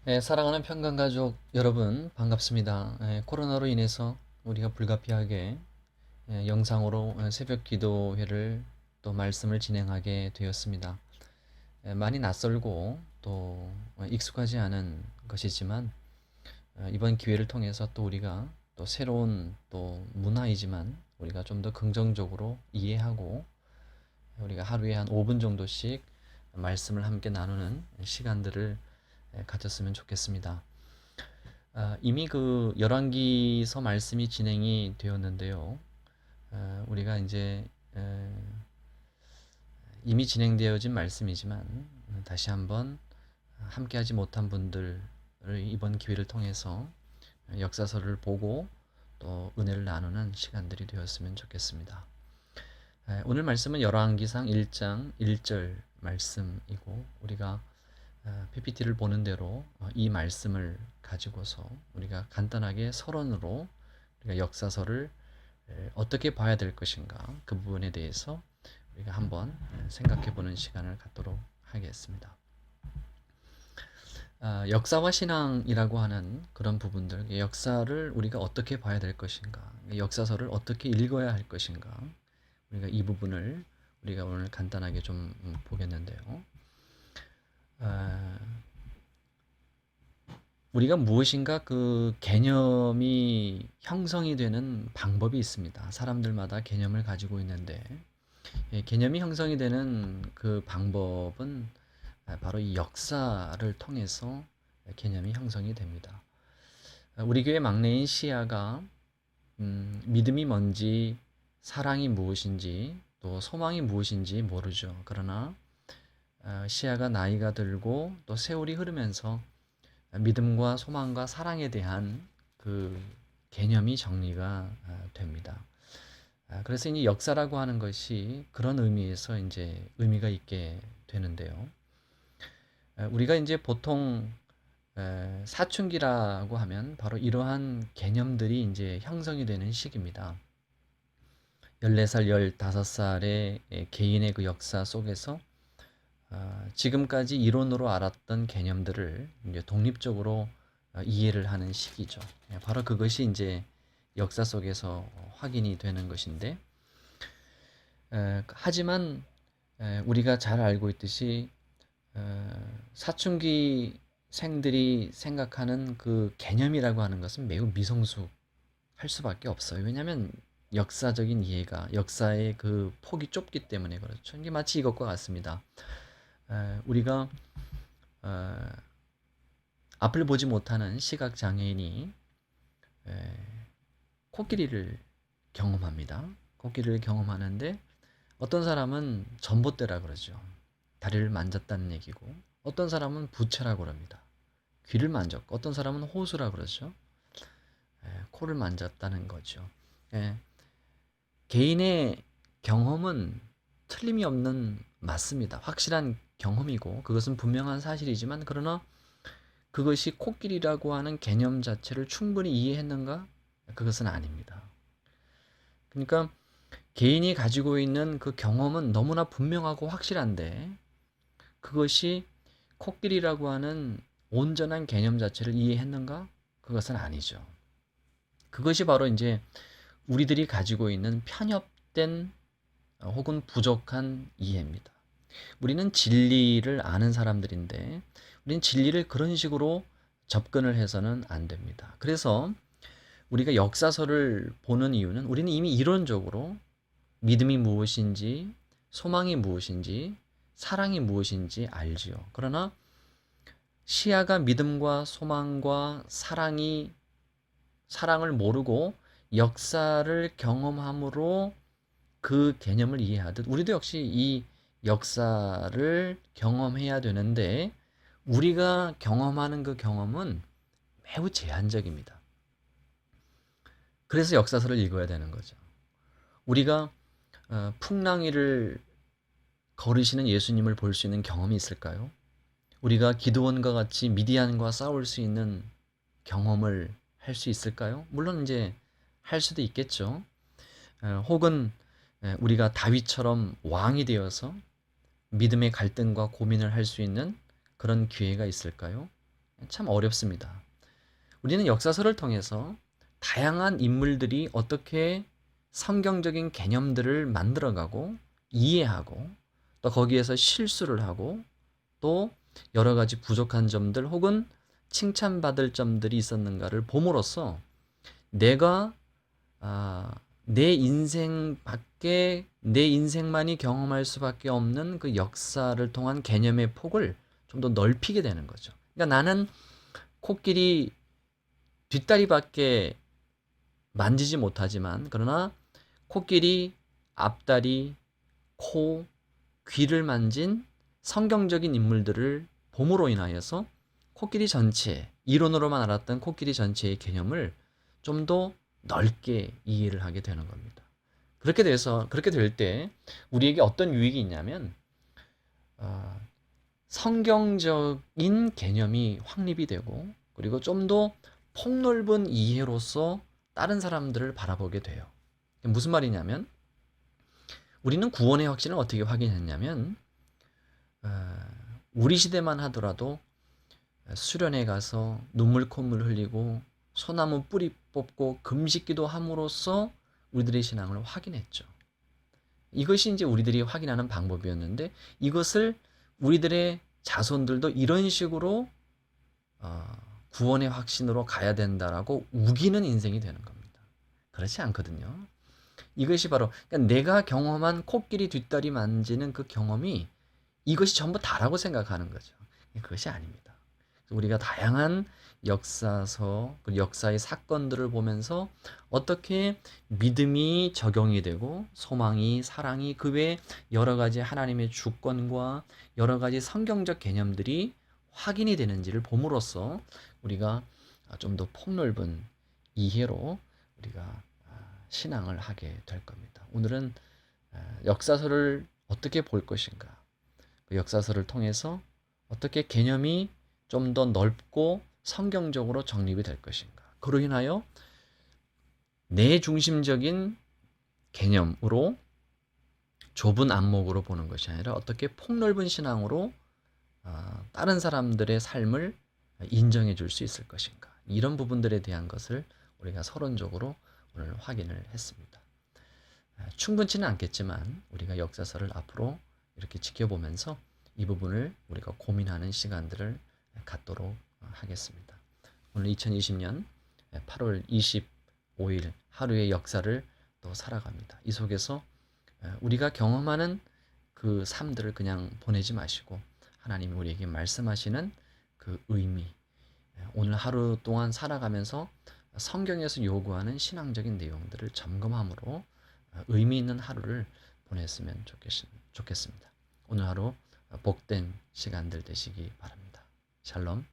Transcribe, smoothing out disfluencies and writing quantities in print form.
사랑하는 평강가족 여러분 반갑습니다. 코로나로 인해서 우리가 불가피하게 영상으로 새벽 기도회를 또 말씀을 진행하게 되었습니다. 많이 낯설고 또 익숙하지 않은 것이지만 이번 기회를 통해서 또 우리가 또 새로운 또 문화이지만 우리가 좀 더 긍정적으로 이해하고 우리가 하루에 한 5분 정도씩 말씀을 함께 나누는 시간들을 가졌으면 좋겠습니다. 이미 그 열왕기서 말씀이 진행이 되었는데요. 우리가 이제 이미 진행되어진 말씀이지만 다시 한번 함께하지 못한 분들을 이번 기회를 통해서 역사서를 보고 또 은혜를 나누는 시간들이 되었으면 좋겠습니다. 오늘 말씀은 열왕기상 1장 1절 말씀이고 우리가 PPT를 보는 대로 이 말씀을 가지고서 우리가 간단하게 서론으로 우리가 역사서를 어떻게 봐야 될 것인가 그 부분에 대해서 우리가 한번 생각해 보는 시간을 갖도록 하겠습니다. 역사와 신앙이라고 하는 그런 부분들, 역사를 우리가 어떻게 봐야 될 것인가, 역사서를 어떻게 읽어야 할 것인가, 우리가 이 부분을 우리가 오늘 간단하게 좀 보겠는데요. 우리가 무엇인가 그 개념이 형성이 되는 방법이 있습니다. 사람들마다 개념을 가지고 있는데 개념이 형성이 되는 그 방법은 바로 이 역사를 통해서 개념이 형성이 됩니다. 우리 교회 막내인 시아가 믿음이 뭔지, 사랑이 무엇인지, 또 소망이 무엇인지 모르죠. 그러나 시아가 나이가 들고 또 세월이 흐르면서 믿음과 소망과 사랑에 대한 그 개념이 정리가 됩니다. 그래서 이제 역사라고 하는 것이 그런 의미에서 이제 의미가 있게 되는데요. 우리가 이제 보통 사춘기라고 하면 바로 이러한 개념들이 이제 형성이 되는 시기입니다. 14살, 15살의 개인의 그 역사 속에서 지금까지 이론으로 알았던 개념들을 이제 독립적으로 이해를 하는 시기죠. 바로 그것이 이제 역사 속에서 확인이 되는 것인데, 하지만 우리가 잘 알고 있듯이 사춘기생들이 생각하는 그 개념이라고 하는 것은 매우 미성숙할 수밖에 없어요. 왜냐하면 역사적인 이해가 역사의 그 폭이 좁기 때문에 그렇죠. 이게 마치 이것과 같습니다. 우리가 앞을 보지 못하는 시각 장애인이 코끼리를 경험합니다. 코끼리를 경험하는데 어떤 사람은 전봇대라 그러죠. 다리를 만졌다는 얘기고 어떤 사람은 부채라고 그럽니다. 귀를 만졌고 어떤 사람은 호수라 그러죠. 코를 만졌다는 거죠. 개인의 경험은 틀림이 없는 맞습니다. 확실한 경험이고 그것은 분명한 사실이지만 그러나 그것이 코끼리라고 하는 개념 자체를 충분히 이해했는가? 그것은 아닙니다. 그러니까 개인이 가지고 있는 그 경험은 너무나 분명하고 확실한데 그것이 코끼리라고 하는 온전한 개념 자체를 이해했는가? 그것은 아니죠. 그것이 바로 이제 우리들이 가지고 있는 편협된 혹은 부족한 이해입니다. 우리는 진리를 아는 사람들인데 우리는 진리를 그런 식으로 접근을 해서는 안 됩니다. 그래서 우리가 역사서를 보는 이유는 우리는 이미 이론적으로 믿음이 무엇인지, 소망이 무엇인지, 사랑이 무엇인지 알지요. 그러나 시아가 믿음과 소망과 사랑을 모르고 역사를 경험함으로 그 개념을 이해하듯 우리도 역시 이 역사를 경험해야 되는데 우리가 경험하는 그 경험은 매우 제한적입니다. 그래서 역사서를 읽어야 되는 거죠. 우리가 풍랑이를 걸으시는 예수님을 볼 수 있는 경험이 있을까요? 우리가 기드온과 같이 미디안과 싸울 수 있는 경험을 할 수 있을까요? 물론 이제 할 수도 있겠죠. 혹은 우리가 다윗처럼 왕이 되어서 믿음의 갈등과 고민을 할 수 있는 그런 기회가 있을까요? 참 어렵습니다. 우리는 역사서를 통해서 다양한 인물들이 어떻게 성경적인 개념들을 만들어가고 이해하고 또 거기에서 실수를 하고 또 여러 가지 부족한 점들 혹은 칭찬받을 점들이 있었는가를 봄으로써 내가 내 인생 밖에 내 인생만이 경험할 수밖에 없는 그 역사를 통한 개념의 폭을 좀 더 넓히게 되는 거죠. 그러니까 나는 코끼리 뒷다리밖에 만지지 못하지만 그러나 코끼리 앞다리, 코, 귀를 만진 성경적인 인물들을 봄으로 인하여서 코끼리 전체, 이론으로만 알았던 코끼리 전체의 개념을 좀 더 넓게 이해를 하게 되는 겁니다. 그렇게 될 때 우리에게 어떤 유익이 있냐면 성경적인 개념이 확립이 되고 그리고 좀 더 폭넓은 이해로서 다른 사람들을 바라보게 돼요. 무슨 말이냐면 우리는 구원의 확신을 어떻게 확인했냐면 우리 시대만 하더라도 수련회 가서 눈물 콧물 흘리고 소나무 뿌리 뽑고 금식기도 함으로써 우리들의 신앙을 확인했죠. 이것이 이제 우리들이 확인하는 방법이었는데 이것을 우리들의 자손들도 이런 식으로 구원의 확신으로 가야 된다라고 우기는 인생이 되는 겁니다. 그렇지 않거든요. 이것이 바로 그러니까 내가 경험한 코끼리 뒷다리 만지는 그 경험이 이것이 전부 다라고 생각하는 거죠. 그것이 아닙니다. 우리가 다양한 역사서, 역사의 사건들을 보면서 어떻게 믿음이 적용이 되고 소망이, 사랑이 그 외에 여러 가지 하나님의 주권과 여러 가지 성경적 개념들이 확인이 되는지를 봄으로써 우리가 좀 더 폭넓은 이해로 우리가 신앙을 하게 될 겁니다. 오늘은 역사서를 어떻게 볼 것인가, 그 역사서를 통해서 어떻게 개념이 좀 더 넓고 성경적으로 정립이 될 것인가. 그로 인하여 내 중심적인 개념으로 좁은 안목으로 보는 것이 아니라 어떻게 폭넓은 신앙으로 다른 사람들의 삶을 인정해 줄 수 있을 것인가. 이런 부분들에 대한 것을 우리가 서론적으로 오늘 확인을 했습니다. 충분치는 않겠지만 우리가 역사서를 앞으로 이렇게 지켜보면서 이 부분을 우리가 고민하는 시간들을 갖도록 하겠습니다. 오늘 2020년 8월 25일 하루의 역사를 또 살아갑니다. 이 속에서 우리가 경험하는 그 삶들을 그냥 보내지 마시고 하나님이 우리에게 말씀하시는 그 의미, 오늘 하루 동안 살아가면서 성경에서 요구하는 신앙적인 내용들을 점검함으로 의미 있는 하루를 보냈으면 좋겠습니다. 오늘 하루 복된 시간들 되시기 바랍니다. 샬롬.